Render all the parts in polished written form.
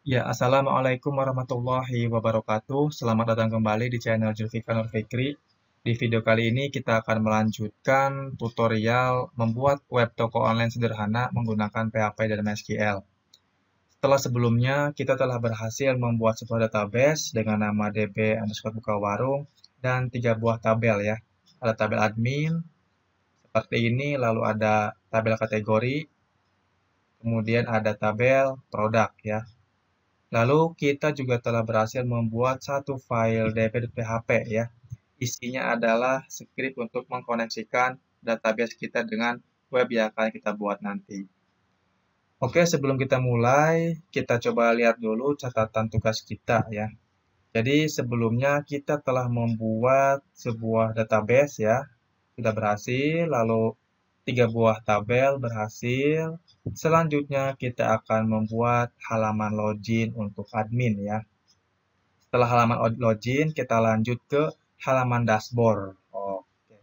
Ya, Assalamualaikum warahmatullahi wabarakatuh. Selamat datang kembali di channel Zulfikar Nur Fikri. Di video kali ini kita akan melanjutkan tutorial membuat web toko online sederhana menggunakan PHP dan MySQL. Setelah sebelumnya, kita telah berhasil membuat sebuah database dengan nama db underscore buka warung dan 3 buah tabel ya. Ada tabel admin, seperti ini, lalu ada tabel kategori, kemudian ada tabel produk ya. Lalu kita juga telah berhasil membuat satu file db.php ya. Isinya adalah script untuk mengkoneksikan database kita dengan web yang akan kita buat nanti. Oke, sebelum kita mulai, kita coba lihat dulu catatan tugas kita ya. Jadi sebelumnya kita telah membuat sebuah database ya, sudah berhasil, lalu 3 buah tabel berhasil. Selanjutnya kita akan membuat halaman login untuk admin ya. Setelah halaman login, kita lanjut ke halaman dashboard. Oke.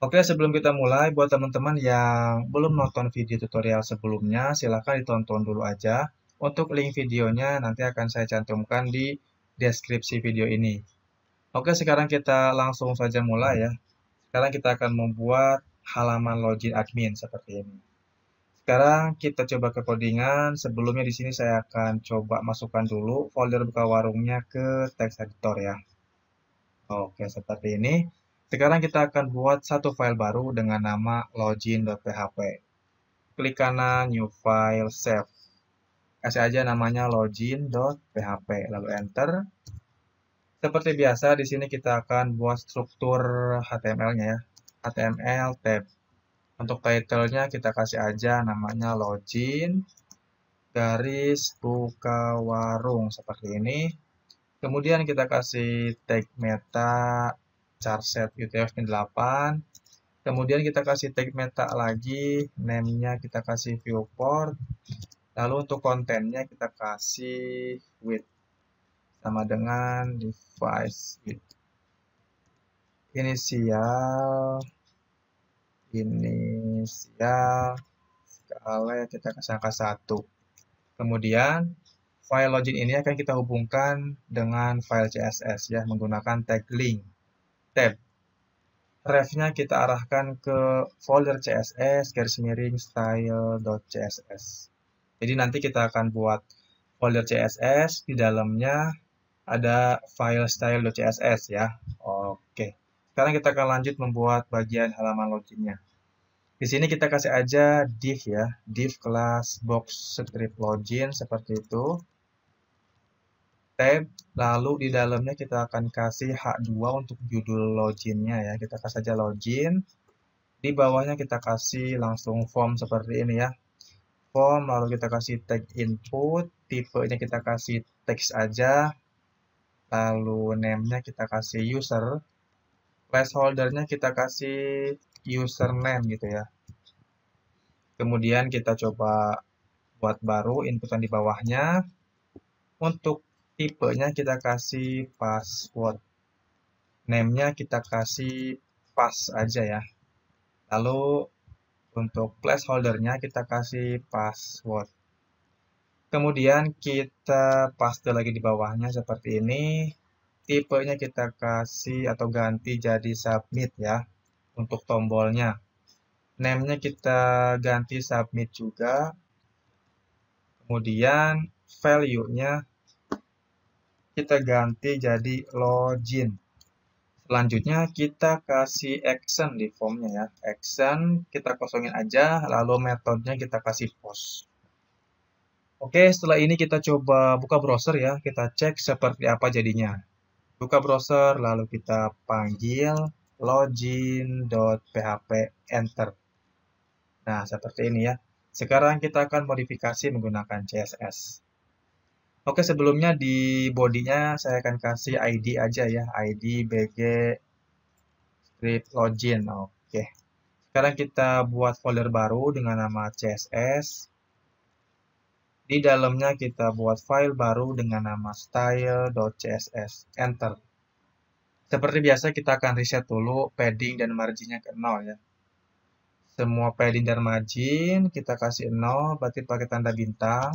Oke, sebelum kita mulai, buat teman-teman yang belum nonton video tutorial sebelumnya, silahkan ditonton dulu aja. Untuk link videonya nanti akan saya cantumkan di deskripsi video ini. Oke, sekarang kita langsung saja mulai ya. Sekarang kita akan membuat halaman login admin seperti ini. Sekarang kita coba ke codingan. Sebelumnya di sini saya akan coba masukkan dulu folder buka warungnya ke text editor ya. Oke, seperti ini. Sekarang kita akan buat satu file baru dengan nama login.php. Klik kanan, new file, save. Kasih aja namanya login.php, lalu enter. Seperti biasa, di sini kita akan buat struktur HTML-nya ya. HTML tab. Untuk title-nya kita kasih aja namanya login garis buka warung seperti ini. Kemudian kita kasih tag meta charset UTF-8. Kemudian kita kasih tag meta lagi, name-nya kita kasih viewport. Lalu untuk kontennya kita kasih width sama dengan device width. Inisial skala kita kasih angka 1. Kemudian file login ini akan kita hubungkan dengan file CSS ya menggunakan tag link tab. Ref-nya kita arahkan ke folder CSS garis miring style.css. Jadi nanti kita akan buat folder CSS, di dalamnya ada file style.css ya. Oke. Sekarang kita akan lanjut membuat bagian halaman loginnya. Di sini kita kasih aja div ya, div kelas box script login seperti itu. Tab, lalu di dalamnya kita akan kasih H2 untuk judul loginnya ya. Kita kasih aja login. Di bawahnya kita kasih langsung form seperti ini ya. Form, lalu kita kasih tag input, tipenya kita kasih text aja. Lalu name-nya kita kasih user. Placeholder-nya kita kasih username gitu ya. Kemudian kita coba buat baru inputan di bawahnya. Untuk tipenya kita kasih password. Name-nya kita kasih pass aja ya. Lalu untuk placeholder-nya kita kasih password. Kemudian kita paste lagi di bawahnya seperti ini. Tipenya kita kasih atau ganti jadi submit ya untuk tombolnya. Name-nya kita ganti submit juga. Kemudian value-nya kita ganti jadi login. Selanjutnya kita kasih action di formnya ya. Action kita kosongin aja, lalu metodenya kita kasih post. Oke, setelah ini kita coba buka browser ya. Kita cek seperti apa jadinya. Buka browser, lalu kita panggil login.php, enter. Nah, seperti ini ya. Sekarang kita akan modifikasi menggunakan CSS. Oke, sebelumnya di bodinya saya akan kasih ID aja ya, ID bg script login. Oke. Sekarang kita buat folder baru dengan nama CSS. Di dalamnya kita buat file baru dengan nama style.css. Enter. Seperti biasa kita akan reset dulu padding dan marginnya ke 0 ya. Semua padding dan margin kita kasih 0, berarti pakai tanda bintang.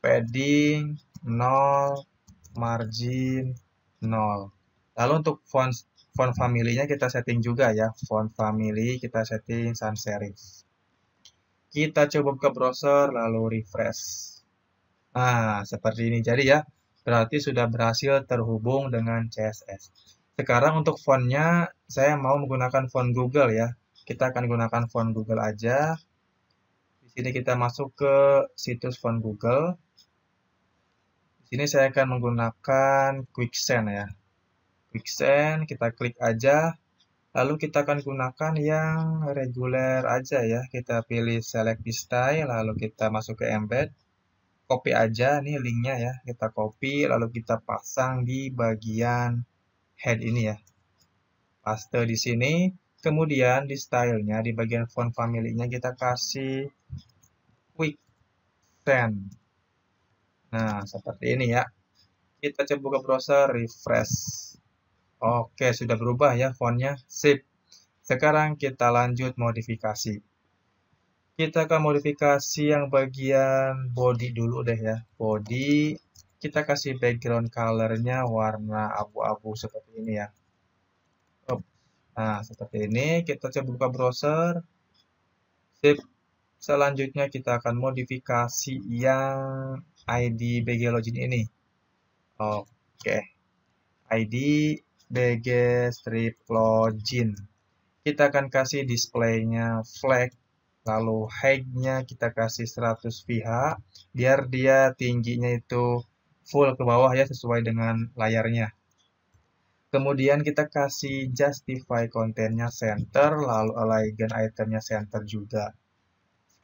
padding 0, margin 0. Lalu untuk font family-nya kita setting juga ya. Font family kita setting sans serif. Kita coba buka browser lalu refresh. Nah, seperti ini. Jadi ya, berarti sudah berhasil terhubung dengan CSS. Sekarang untuk fontnya, saya mau menggunakan font Google ya. Kita akan gunakan font Google aja. Di sini kita masuk ke situs font Google. Di sini saya akan menggunakan Quicksand ya. Quicksand, kita klik aja. Lalu kita akan gunakan yang reguler aja ya. Kita pilih select the style, lalu kita masuk ke embed. Copy aja nih linknya ya. Kita copy, lalu kita pasang di bagian head ini ya. Paste di sini. Kemudian di stylenya, di bagian font family-nya kita kasih Quicksand. Nah, seperti ini ya. Kita coba buka browser, refresh. Oke, sudah berubah ya fontnya. Sip. Sekarang kita lanjut modifikasi. Kita akan modifikasi yang bagian body dulu deh ya. Body, kita kasih background color-nya warna abu-abu seperti ini ya. Nah, seperti ini. Kita coba buka browser. Sip. Selanjutnya kita akan modifikasi yang ID BG Login ini. Oke. ID BG strip login. Kita akan kasih displaynya flag, lalu height-nya kita kasih 100 pH, biar dia tingginya itu full ke bawah ya, sesuai dengan layarnya. Kemudian kita kasih justify kontennya center, lalu align itemnya center juga.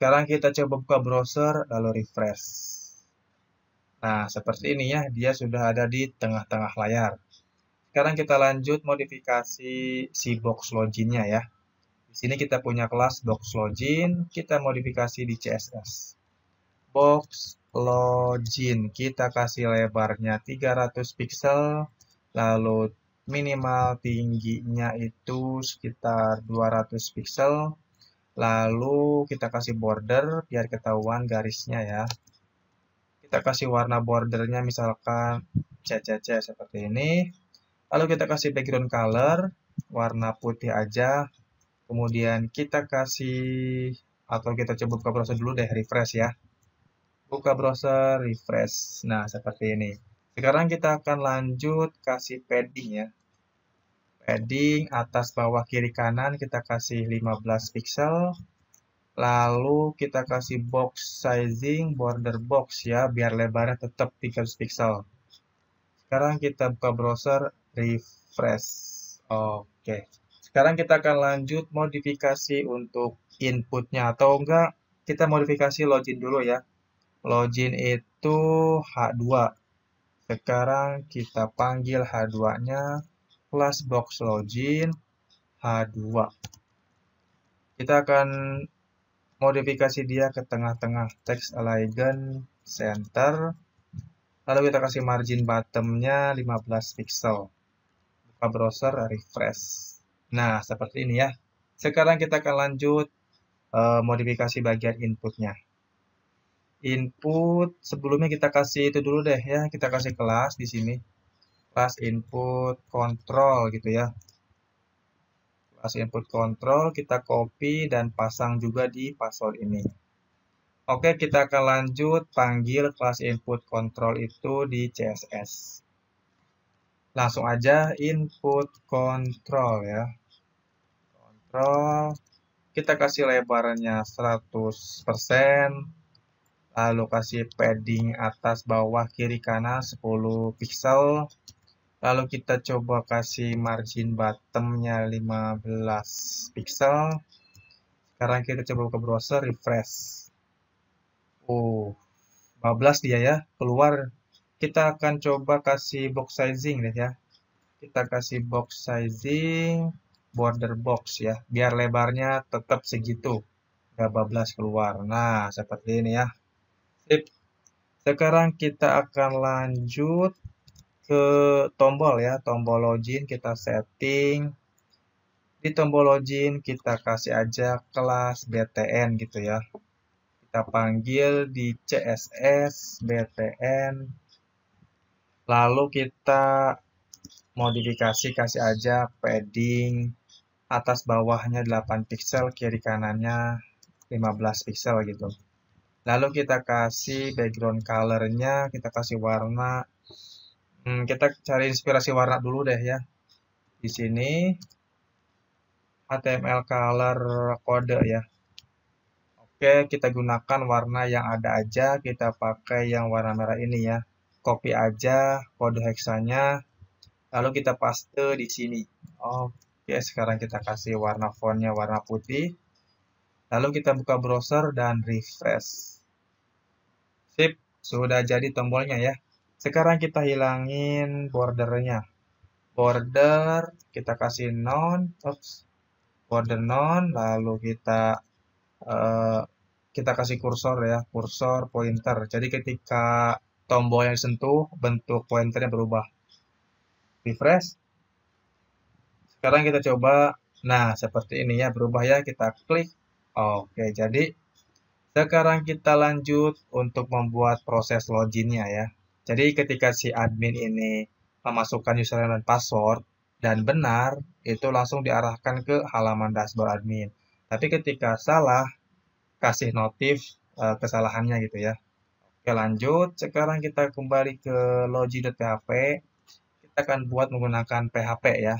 Sekarang kita coba buka browser, lalu refresh. Nah, seperti ini ya, dia sudah ada di tengah-tengah layar. Sekarang kita lanjut modifikasi si box login-nya ya. Di sini kita punya kelas box login, kita modifikasi di CSS. Box login, kita kasih lebarnya 300 pixel, lalu minimal tingginya itu sekitar 200 pixel, lalu kita kasih border biar ketahuan garisnya ya. Kita kasih warna bordernya misalkan CCC seperti ini. Lalu kita kasih background color, warna putih aja. Kemudian kita kasih, atau kita coba buka browser dulu deh, refresh ya. Buka browser, refresh. Nah, seperti ini. Sekarang kita akan lanjut kasih padding ya. Padding atas, bawah, kiri, kanan kita kasih 15 pixel. Lalu kita kasih box sizing, border box ya, biar lebarnya tetap 300 pixel. Sekarang kita buka browser, refresh. Oke. Sekarang kita akan lanjut modifikasi untuk inputnya, atau enggak kita modifikasi login dulu ya. Login itu H2. Sekarang kita panggil H2-nya plus box login H2. Kita akan modifikasi dia ke tengah-tengah, text align center. Lalu kita kasih margin bottom-nya 15 pixel. Buka browser, refresh. Nah, seperti ini ya. Sekarang kita akan lanjut modifikasi bagian inputnya. Input, sebelumnya kita kasih itu dulu deh ya. Kita kasih kelas di sini. Kelas input control gitu ya. Kelas input control, kita copy dan pasang juga di password ini. Oke, kita akan lanjut panggil kelas input control itu di CSS. Langsung aja input control ya. Control, kita kasih lebarnya 100%, lalu kasih padding atas, bawah, kiri, kanan 10 pixel. Lalu kita coba kasih margin bottom-nya 15 pixel. Sekarang kita coba buka browser, refresh. 15 dia ya, keluar. Kita akan coba kasih box sizing deh ya. Kita kasih box sizing, border box ya, biar lebarnya tetap segitu. 12 keluar. Nah, seperti ini ya. Sip. Sekarang kita akan lanjut ke tombol ya, tombol login kita setting. Di tombol login kita kasih aja kelas btn gitu ya. Kita panggil di CSS BTN, lalu kita modifikasi, kasih aja padding atas bawahnya 8 pixel, kiri kanannya 15 pixel gitu. Lalu kita kasih background color-nya, kita kasih warna. Kita cari inspirasi warna dulu deh ya. Di sini HTML color kode ya. Oke, kita gunakan warna yang ada aja, kita pakai yang warna merah ini ya. Copy aja kode heksanya, lalu kita paste di sini. Oke, sekarang kita kasih warna fontnya warna putih. Lalu kita buka browser dan refresh. Sip, sudah jadi tombolnya ya. Sekarang kita hilangin bordernya. Border, kita kasih none, border none, lalu kita kasih kursor ya, kursor pointer. Jadi ketika tombol yang disentuh, bentuk pointernya berubah. Refresh. Sekarang kita coba, nah seperti ini ya, berubah ya, kita klik. Oke, jadi sekarang kita lanjut untuk membuat proses loginnya ya. Jadi ketika si admin ini memasukkan username dan password dan benar, itu langsung diarahkan ke halaman dashboard admin. Tapi ketika salah, kasih notif kesalahannya gitu ya. Oke, lanjut. Sekarang kita kembali ke logi.php. Kita akan buat menggunakan PHP ya.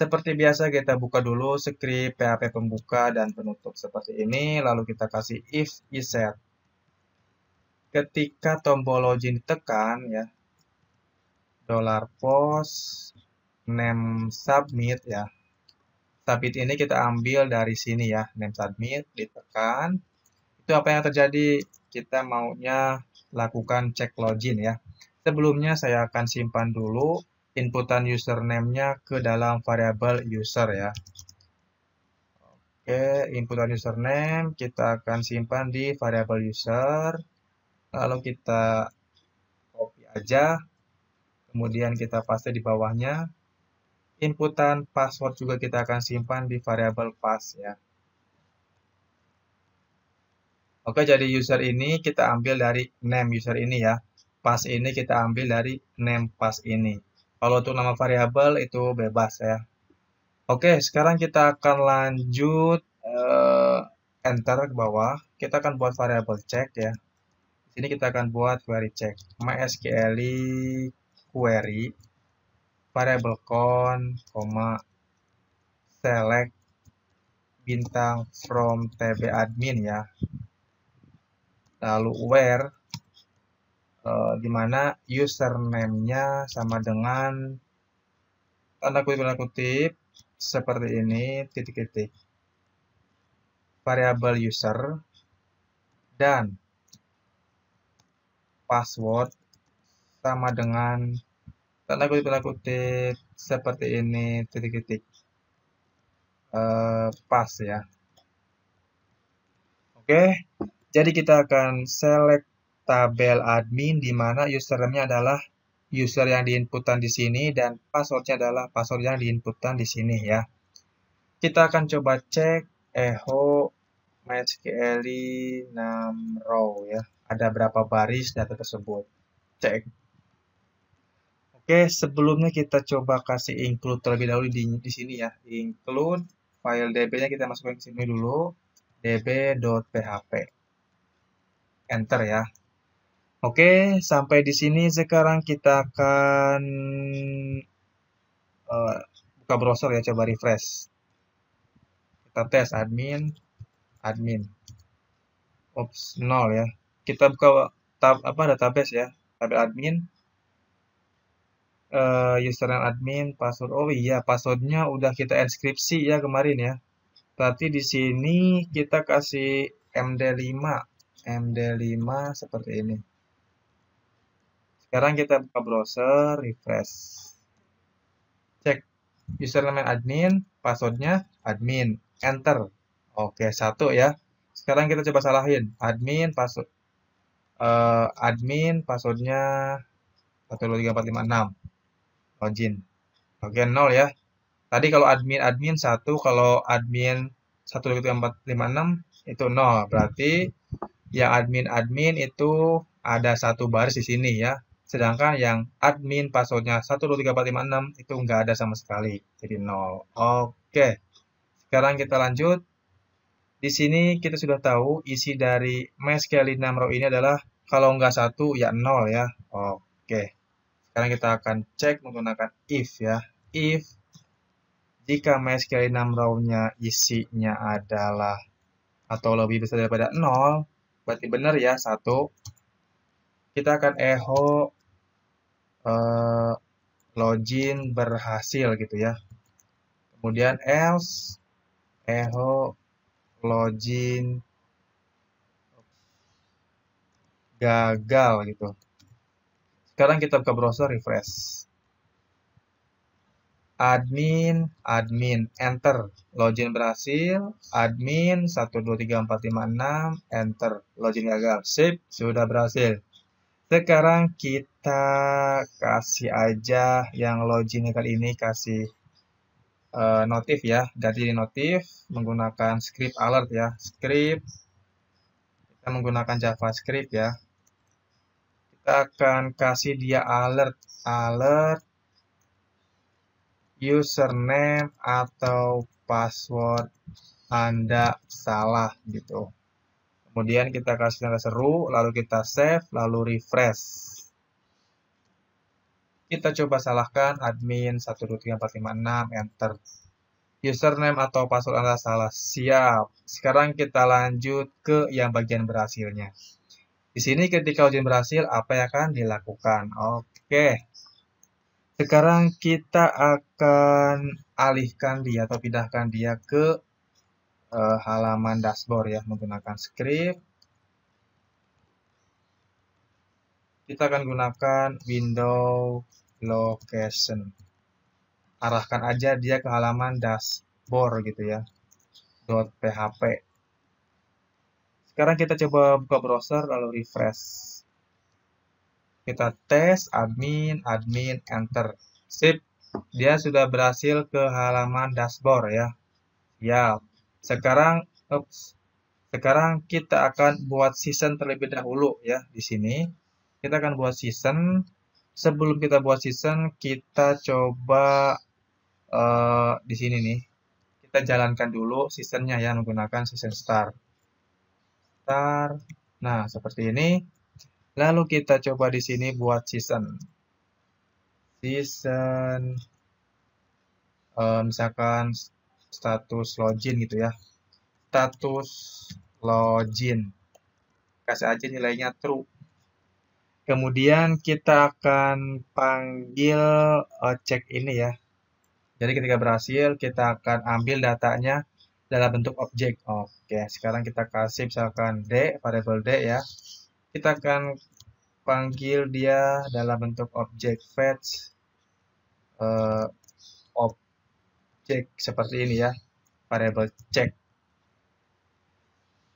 Seperti biasa kita buka dulu script PHP pembuka dan penutup seperti ini, lalu kita kasih if iset. Ketika tombol login ditekan ya, $post name submit ya. Submit ini kita ambil dari sini ya, name submit ditekan. Itu apa yang terjadi? Kita maunya lakukan cek login ya. Sebelumnya saya akan simpan dulu inputan username-nya ke dalam variabel user ya. Oke, inputan username kita akan simpan di variabel user. Lalu kita copy aja. Kemudian kita paste di bawahnya. Inputan password juga kita akan simpan di variabel pass ya. Oke, jadi user ini kita ambil dari name user ini ya. Pass ini kita ambil dari name pass ini. Kalau untuk nama variabel itu bebas ya. Oke, sekarang kita akan lanjut enter ke bawah. Kita akan buat variabel check ya. Di sini kita akan buat query check. MySQL query variabel count, select bintang from tb admin ya. Lalu where di mana username-nya sama dengan tanda kutip seperti ini, titik-titik. Variabel user dan password sama dengan tanda kutip seperti ini, titik-titik. Pass ya. Oke, jadi kita akan select tabel admin di mana username-nya adalah user yang diinputan di sini dan passwordnya adalah password yang diinputan di sini ya. Kita akan coba cek echo MySQL 6 row ya. Ada berapa baris data tersebut. Cek. Oke, sebelumnya kita coba kasih include terlebih dahulu di sini ya. Include file db-nya kita masukkan ke sini dulu. db.php. Enter ya. Oke, sampai di sini sekarang kita akan buka browser ya, coba refresh. Kita tes admin. Oops, 0 ya. Kita buka database ya, tabel admin. Username admin, password. Oh iya, passwordnya udah kita inskripsi ya kemarin ya. Berarti di sini kita kasih MD5 seperti ini. Sekarang kita buka browser, refresh. Cek username admin, passwordnya admin, enter. Oke, 1 ya. Sekarang kita coba salahin. Admin passwordnya 123456. Login. Oke, 0 ya. Tadi kalau admin 1, kalau admin 123456 itu 0. Berarti Yang admin itu ada satu baris di sini ya. Sedangkan yang admin passwordnya 123456 itu nggak ada sama sekali. Jadi 0. Oke. Sekarang kita lanjut. Di sini kita sudah tahu isi dari MySQL 6 row ini adalah kalau nggak 1 ya 0 ya. Oke. Sekarang kita akan cek menggunakan if ya. If jika MySQL 6 row-nya isinya adalah atau lebih besar daripada 0, berarti benar ya 1. Kita akan echo login berhasil gitu ya. Kemudian else echo login gagal gitu. Sekarang kita buka browser, refresh. Admin, enter. Login berhasil, admin 123456, enter. Login gagal. Sip, sudah berhasil. Sekarang kita kasih aja yang login kali ini kasih notif ya. Ganti notif menggunakan script alert ya. Script kita menggunakan JavaScript ya. Kita akan kasih dia alert username atau password Anda salah gitu. Kemudian kita kasih tanda seru, lalu kita save, lalu refresh. Kita coba salahkan admin 123456, enter. Username atau password Anda salah. Siap. Sekarang kita lanjut ke yang bagian berhasilnya. Di sini ketika ujian berhasil, apa yang akan dilakukan? Oke. Sekarang kita akan alihkan dia atau pindahkan dia ke halaman dashboard ya menggunakan script. Kita akan gunakan window location. Arahkan aja dia ke halaman dashboard gitu ya. .php. Sekarang kita coba buka browser lalu refresh. Kita tes admin, enter. Sip, dia sudah berhasil ke halaman dashboard ya. Ya, sekarang kita akan buat season terlebih dahulu ya di sini. Kita akan buat season. Sebelum kita buat season, kita coba di sini nih. Kita jalankan dulu seasonnya ya menggunakan season start. Nah, seperti ini. Lalu kita coba di sini buat season. Misalkan status login gitu ya. Status login. Kasih aja nilainya true. Kemudian kita akan panggil cek ini ya. Jadi ketika berhasil, kita akan ambil datanya dalam bentuk objek. Oke, sekarang kita kasih misalkan D, variabel D ya. Kita akan panggil dia dalam bentuk objek fetch objek seperti ini ya, variabel check.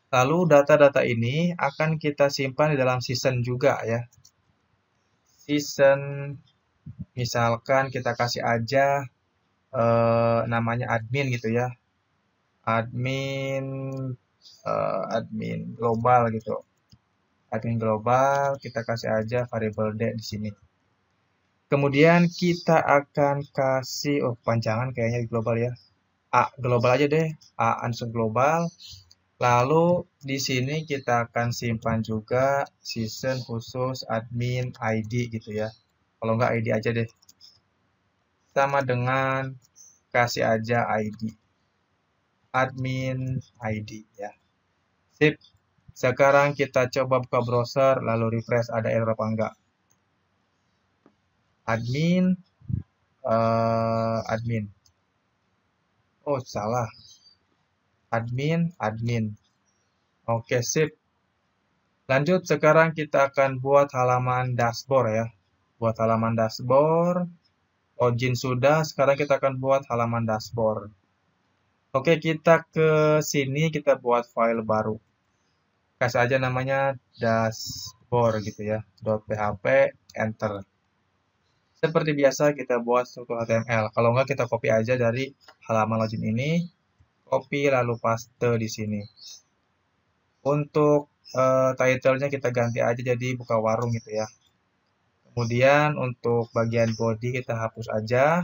Lalu data-data ini akan kita simpan di dalam season juga ya. Season, misalkan kita kasih aja namanya admin gitu ya. Admin global gitu. Admin global, kita kasih aja variabel D di sini. Kemudian kita akan kasih, panjangan kayaknya global ya. A global aja deh, A answer global. Lalu di sini kita akan simpan juga season khusus admin ID gitu ya. Kalau enggak ID aja deh. Sama dengan kasih aja ID. Admin ID ya. Sip. Sekarang kita coba buka browser lalu refresh ada error apa enggak. Admin oh salah, admin. Oke, sip. Lanjut, sekarang kita akan buat halaman dashboard ya. Buat halaman dashboard, login sudah, sekarang kita akan buat halaman dashboard. Oke, kita ke sini, kita buat file baru. Kasih aja namanya dashboard gitu ya, .php, enter. Seperti biasa kita buat struktur HTML. Kalau enggak kita copy aja dari halaman login ini, copy lalu paste di sini. Untuk title-nya kita ganti aja jadi buka warung gitu ya. Kemudian untuk bagian body kita hapus aja.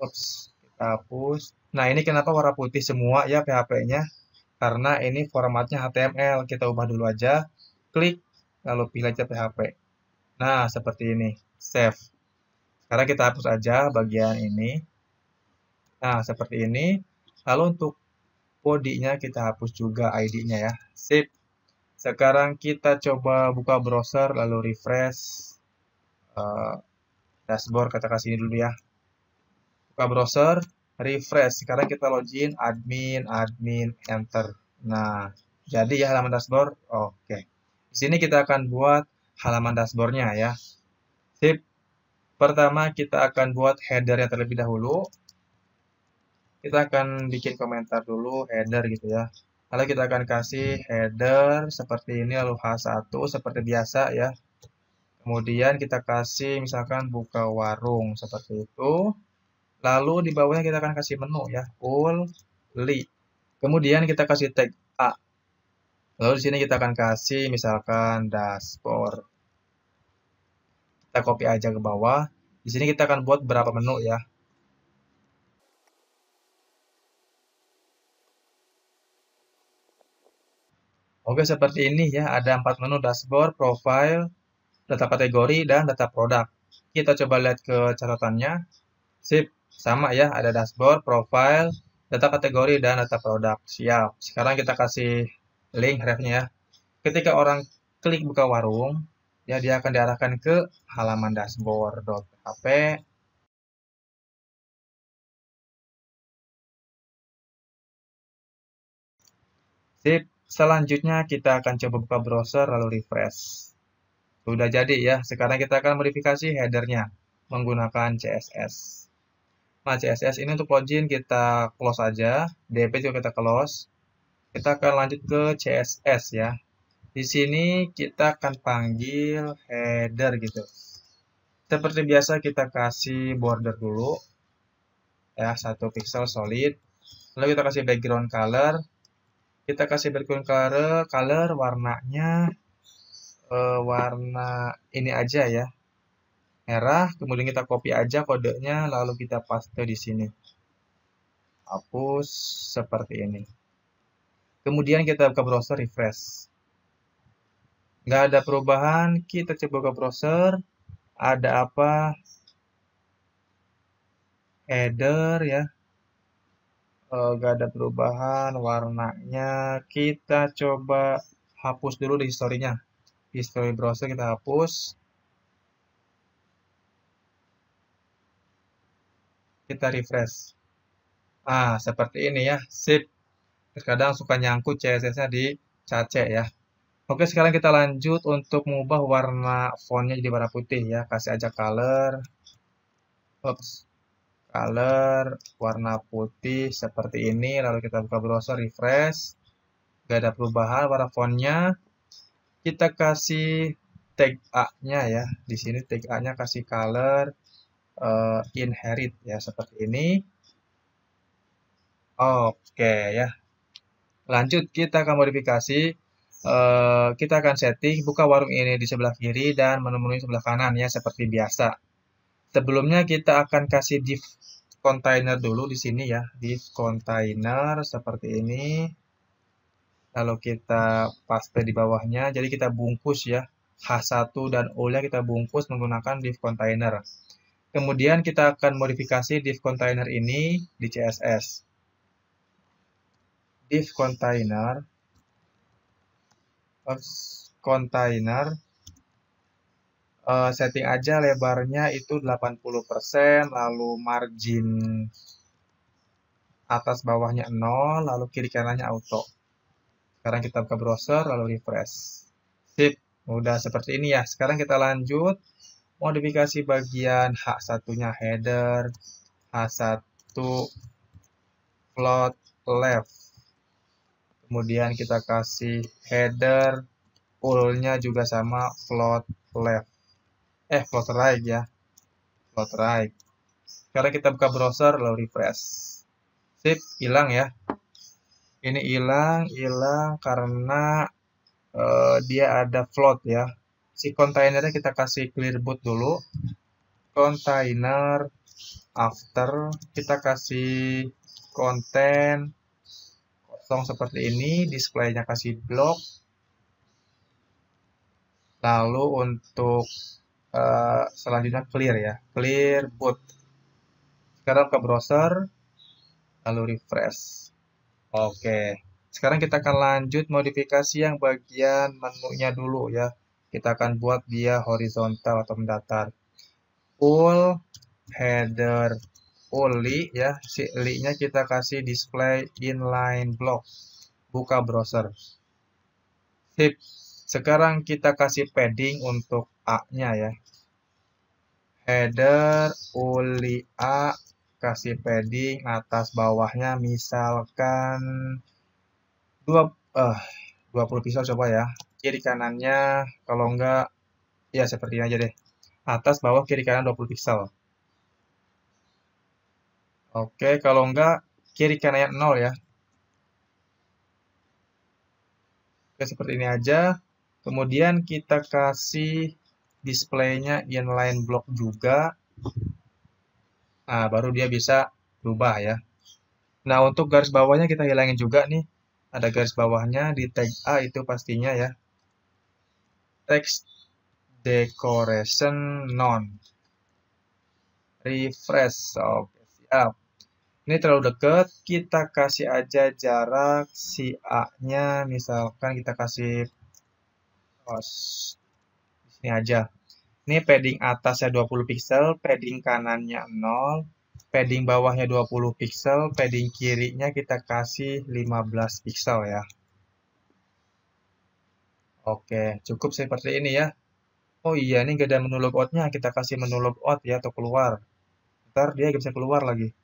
Ups, kita hapus. Nah, ini kenapa warna putih semua ya PHP-nya? Karena ini formatnya HTML. Kita ubah dulu aja. Klik, lalu pilih aja PHP. Nah, seperti ini. Save. Sekarang kita hapus aja bagian ini. Nah, seperti ini. Lalu untuk bodinya kita hapus juga ID-nya ya. Sip. Sekarang kita coba buka browser lalu refresh eh, dashboard, kita kasih ini dulu ya. Buka browser, refresh. Sekarang kita login admin, enter. Nah, jadi ya halaman dashboard. Oke. Di sini kita akan buat halaman dashboardnya ya. Sip. Pertama kita akan buat header-nya terlebih dahulu. Kita akan bikin komentar dulu, header gitu ya. Lalu kita akan kasih header seperti ini, lalu H1 seperti biasa ya. Kemudian kita kasih misalkan buka warung seperti itu. Lalu di bawahnya kita akan kasih menu ya, fully. Kemudian kita kasih tag A. Lalu di sini kita akan kasih misalkan dashboard. Kita copy aja ke bawah. Di sini kita akan buat berapa menu ya. Oke, seperti ini ya. Ada 4 menu dashboard, profile, data kategori, dan data produk. Kita coba lihat ke catatannya. Sip, sama ya. Ada dashboard, profile, data kategori, dan data produk. Siap. Sekarang kita kasih link ref-nya ya. Ketika orang klik buka warung, ya dia akan diarahkan ke halaman dashboard.php. Sip, selanjutnya kita akan coba buka browser lalu refresh. Sudah jadi ya, sekarang kita akan modifikasi headernya menggunakan CSS. Nah, CSS ini untuk login kita close aja, DP juga kita close. Kita akan lanjut ke CSS ya. Di sini kita akan panggil header gitu. Seperti biasa kita kasih border dulu ya, 1 pixel solid. Lalu kita kasih background color. Kita kasih background color warnanya warna ini aja ya, merah. Kemudian kita copy aja kodenya, lalu kita paste di sini. Hapus seperti ini. Kemudian kita buka browser, refresh. Nggak ada perubahan, kita coba ke browser. Ada apa? Header ya. Nggak ada perubahan, warnanya. Kita coba hapus dulu di historinya. History browser kita hapus. Kita refresh. Ah, seperti ini ya. Sip. Terkadang suka nyangkut CSS-nya di cache ya. Oke, sekarang kita lanjut untuk mengubah warna fontnya jadi warna putih ya. Kasih aja color. Oops. Color warna putih seperti ini. Lalu kita buka browser, refresh. Gak ada perubahan warna fontnya. Kita kasih tag A-nya ya. Di sini tag A-nya kasih color inherit ya, seperti ini. Oke ya. Lanjut, kita akan modifikasi. Kita akan setting buka warung ini di sebelah kiri dan menu-menu sebelah kanan ya, seperti biasa. Sebelumnya kita akan kasih div container dulu di sini ya, div container seperti ini. Lalu kita paste di bawahnya, jadi kita bungkus ya, H1 dan O-nya kita bungkus menggunakan div container. Kemudian kita akan modifikasi div container ini di CSS. Div container setting aja lebarnya itu 80%, lalu margin atas bawahnya 0, lalu kiri kanannya auto. Sekarang kita buka browser lalu refresh. Sip, udah seperti ini ya. Sekarang kita lanjut modifikasi bagian H1-nya header, H1 float left. Kemudian kita kasih header, full-nya juga sama float left. Float right ya. Float right. Sekarang kita buka browser lalu refresh. Sip, hilang ya. Ini hilang karena dia ada float ya. Si kontainernya kita kasih clear boot dulu. Container after kita kasih konten kosong seperti ini, displaynya kasih block. Lalu untuk selanjutnya clear ya, clear boot. Sekarang ke browser, lalu refresh. Oke, sekarang kita akan lanjut modifikasi yang bagian menunya dulu ya. Kita akan buat dia horizontal atau mendatar. Full header only ya, si li-nya kita kasih display inline block. Buka browser. Sip. Sekarang kita kasih padding untuk A-nya ya. Header only A, kasih padding atas bawahnya misalkan 20 pixel coba ya. Kiri kanannya kalau enggak ya seperti ini aja deh. Atas bawah kiri kanan 20 pixel. Oke, kalau enggak kiri kanannya 0 ya. Oke, seperti ini aja. Kemudian kita kasih displaynya inline block juga. Nah, baru dia bisa berubah ya. Nah, untuk garis bawahnya kita hilangin juga nih. Ada garis bawahnya di tag A itu pastinya ya. Text decoration none. Refresh. Oke, siap. Ini terlalu dekat, kita kasih aja jarak si A-nya, misalkan kita kasih di sini aja. Ini padding atasnya 20 pixel, padding kanannya 0, padding bawahnya 20 pixel, padding kirinya kita kasih 15 pixel ya. Oke, cukup seperti ini ya. Oh iya, ini gak ada menu logout-nya, kita kasih menu logout ya atau keluar. Ntar dia bisa keluar lagi.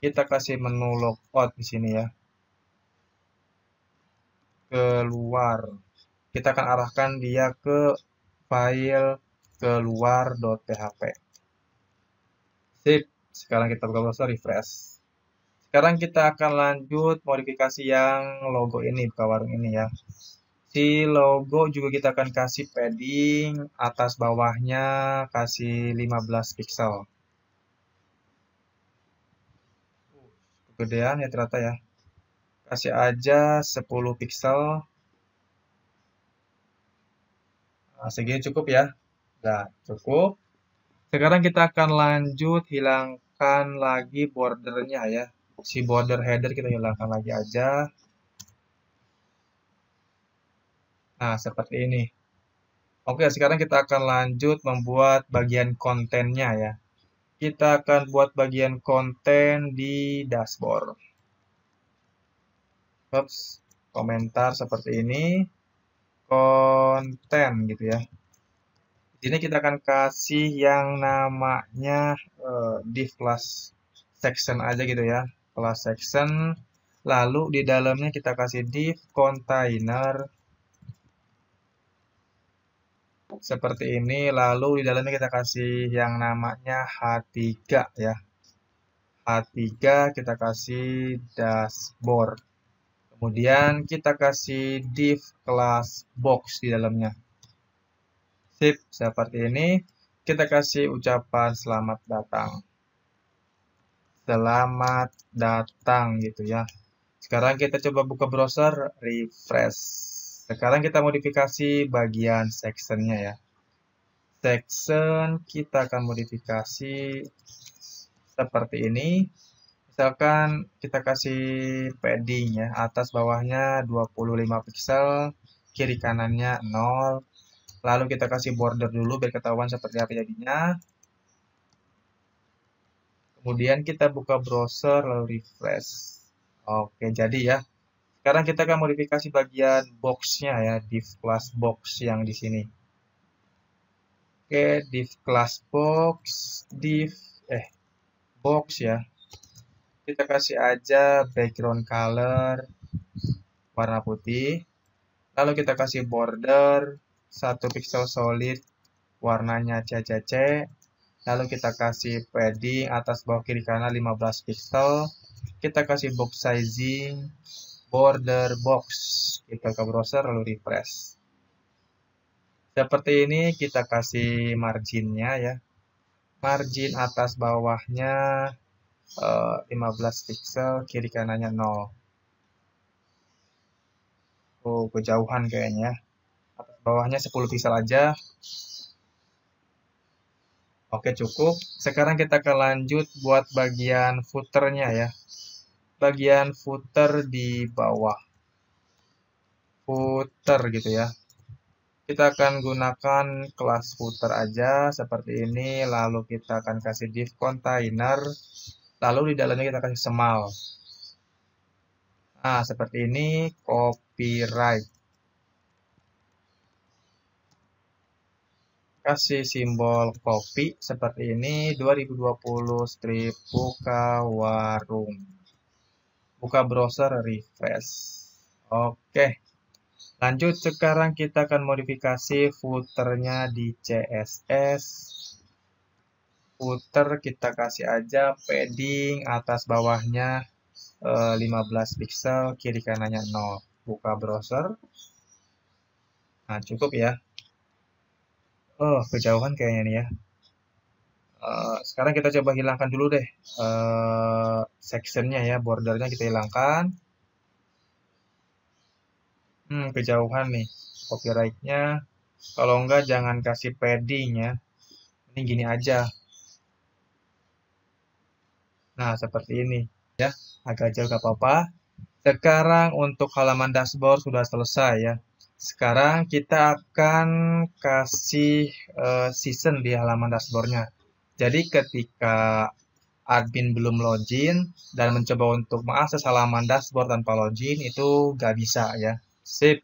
Kita kasih menu logout di sini ya. Keluar. Kita akan arahkan dia ke file keluar.php. Sip. Sekarang kita buka browser, refresh. Sekarang kita akan lanjut modifikasi yang logo ini, buka warung ini ya. Si logo juga kita akan kasih padding, atas bawahnya kasih 15 pixel. Kegedean ya ternyata ya. Kasih aja 10 pixel. Nah, segini cukup ya. Nah, cukup. Sekarang kita akan lanjut hilangkan lagi bordernya ya. Si border header kita hilangkan lagi aja. Nah, seperti ini. Oke, sekarang kita akan lanjut membuat bagian kontennya ya. Kita akan buat bagian konten di dashboard. Oops, komentar seperti ini. Konten gitu ya. Di sini kita akan kasih yang namanya div class section aja gitu ya. Class section. Lalu di dalamnya kita kasih div container seperti ini. Lalu di dalamnya kita kasih yang namanya H3 ya. H3 kita kasih dashboard. Kemudian kita kasih div class box di dalamnya. Sip, seperti ini. Kita kasih ucapan selamat datang. Selamat datang gitu ya. Sekarang kita coba buka browser, refresh. Sekarang kita modifikasi bagian sectionnya ya. Section kita akan modifikasi seperti ini. Misalkan kita kasih padding ya, atas bawahnya 25 pixel, kiri kanannya 0. Lalu kita kasih border dulu biar ketahuan seperti apa jadinya. Kemudian kita buka browser lalu refresh. Oke, jadi ya. Sekarang kita akan modifikasi bagian box-nya ya, div class box yang di sini. Oke, div class box, box ya. Kita kasih aja background color warna putih. Lalu kita kasih border 1 pixel solid warnanya CCC. Lalu kita kasih padding atas bawah kiri kanan 15 pixel. Kita kasih box sizing border box. Kita ke browser lalu refresh. Seperti ini kita kasih marginnya ya. Margin atas bawahnya 15 pixel, kiri kanannya 0. Oh, kejauhan kayaknya. Atas bawahnya 10 pixel aja. Oke, cukup. Sekarang kita akan lanjut buat bagian footernya ya. Bagian footer di bawah. Footer gitu ya. Kita akan gunakan kelas footer aja seperti ini. Lalu kita akan kasih div container. Lalu di dalamnya kita kasih small. Nah, seperti ini copyright. Kasih simbol copy seperti ini 2020 strip buka warung. Buka browser refresh. Oke. Lanjut sekarang kita akan modifikasi footernya di CSS. Footer kita kasih aja padding atas bawahnya 15 pixel, kiri kanannya 0. Buka browser. Nah, cukup ya. Oh, kejauhan kayaknya nih ya. Sekarang kita coba hilangkan dulu deh sectionnya ya, bordernya kita hilangkan. Kejauhan nih copyrightnya. Kalau enggak jangan kasih padding ya. Ini gini aja. Nah, seperti ini ya. Agak jauh gak apa-apa. Sekarang untuk halaman dashboard sudah selesai ya. Sekarang kita akan kasih season di halaman dashboardnya. Jadi ketika admin belum login dan mencoba untuk mengakses halaman dashboard tanpa login itu nggak bisa ya. Sip.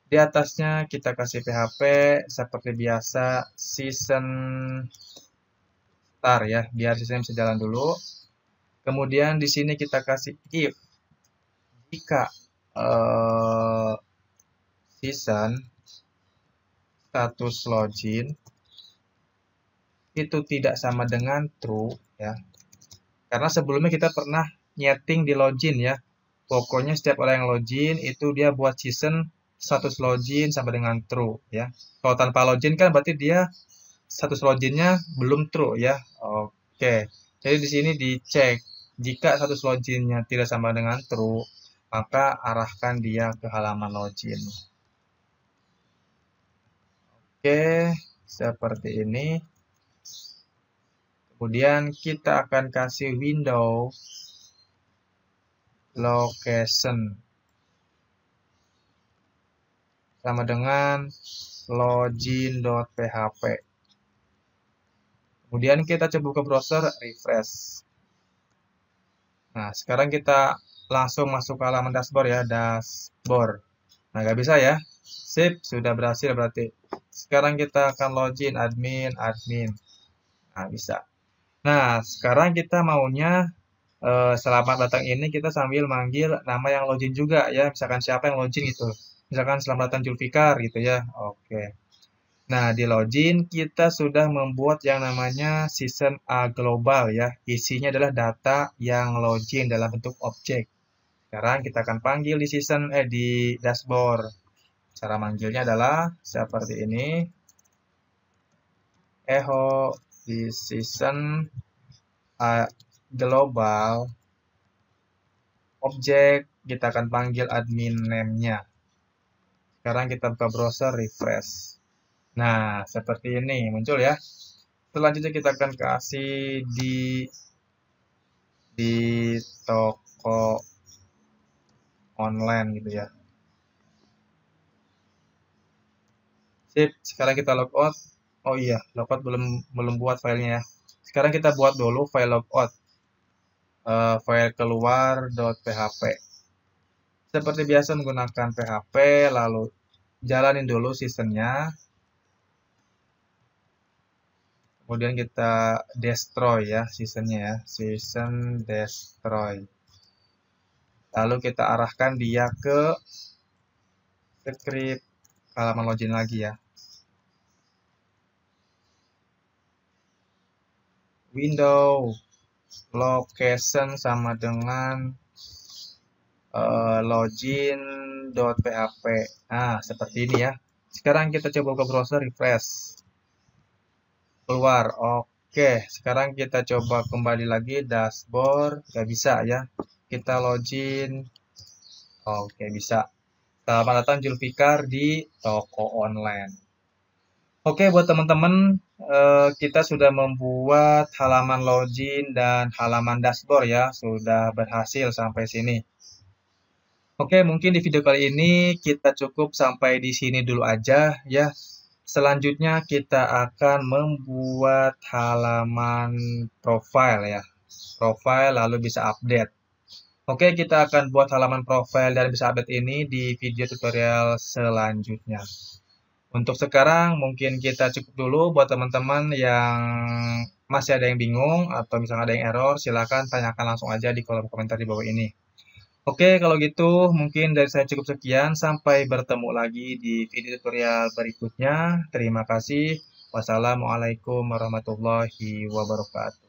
Di atasnya kita kasih PHP seperti biasa season start ya, biar sistemnya bisa jalan dulu. Kemudian di sini kita kasih if jika season status login itu tidak sama dengan true ya. Karena sebelumnya kita pernah nyeting di login ya. Pokoknya setiap orang yang login itu dia buat season status login sama dengan true ya. Kalau tanpa login kan berarti dia status loginnya belum true ya. Oke. Jadi di sini dicek jika status loginnya tidak sama dengan true, maka arahkan dia ke halaman login. Oke, seperti ini. Kemudian kita akan kasih window location sama dengan login.php. Kemudian kita coba ke browser, refresh. Nah, sekarang kita langsung masuk ke halaman dashboard ya, dashboard. Nah, nggak bisa ya. Sip, sudah berhasil berarti. Sekarang kita akan login admin. Nah, bisa. Nah, sekarang kita maunya selamat datang ini kita sambil manggil nama yang login juga ya. Misalkan siapa yang login gitu. Misalkan selamat datang Julfikar gitu ya. Oke. Nah, di login kita sudah membuat yang namanya season A global ya. Isinya adalah data yang login dalam bentuk objek. Sekarang kita akan panggil di di dashboard. Cara manggilnya adalah seperti ini. Echo di season A global objek kita akan panggil admin name-nya. Sekarang kita buka browser refresh. Nah, seperti ini muncul ya. Selanjutnya kita akan kasih di toko online gitu ya. Sip, sekarang kita logout. Oh iya, logout belum buat filenya ya. Sekarang kita buat dulu file logout. File keluar.php. Seperti biasa menggunakan PHP, lalu jalanin dulu seasonnya. Kemudian kita destroy ya seasonnya ya, season destroy. Lalu kita arahkan dia ke script halaman login lagi ya. Window location sama dengan login.php. Nah, seperti ini ya. Sekarang kita coba ke browser, refresh. Keluar. Oke, sekarang kita coba kembali lagi dashboard. Nggak bisa ya. Kita login. Oke, bisa. Selamat datang Julfikar di toko online. Oke, buat teman-teman, kita sudah membuat halaman login dan halaman dashboard ya. Sudah berhasil sampai sini. Oke, mungkin di video kali ini kita cukup sampai di sini dulu aja ya. Selanjutnya kita akan membuat halaman profile ya. Profile lalu bisa update. Oke, kita akan buat halaman profile dan bisa update ini di video tutorial selanjutnya. Untuk sekarang mungkin kita cukup dulu. Buat teman-teman yang masih ada yang bingung atau misalnya ada yang error, silakan tanyakan langsung aja di kolom komentar di bawah ini. Oke, kalau gitu mungkin dari saya cukup sekian. Sampai bertemu lagi di video tutorial berikutnya. Terima kasih. Wassalamualaikum warahmatullahi wabarakatuh.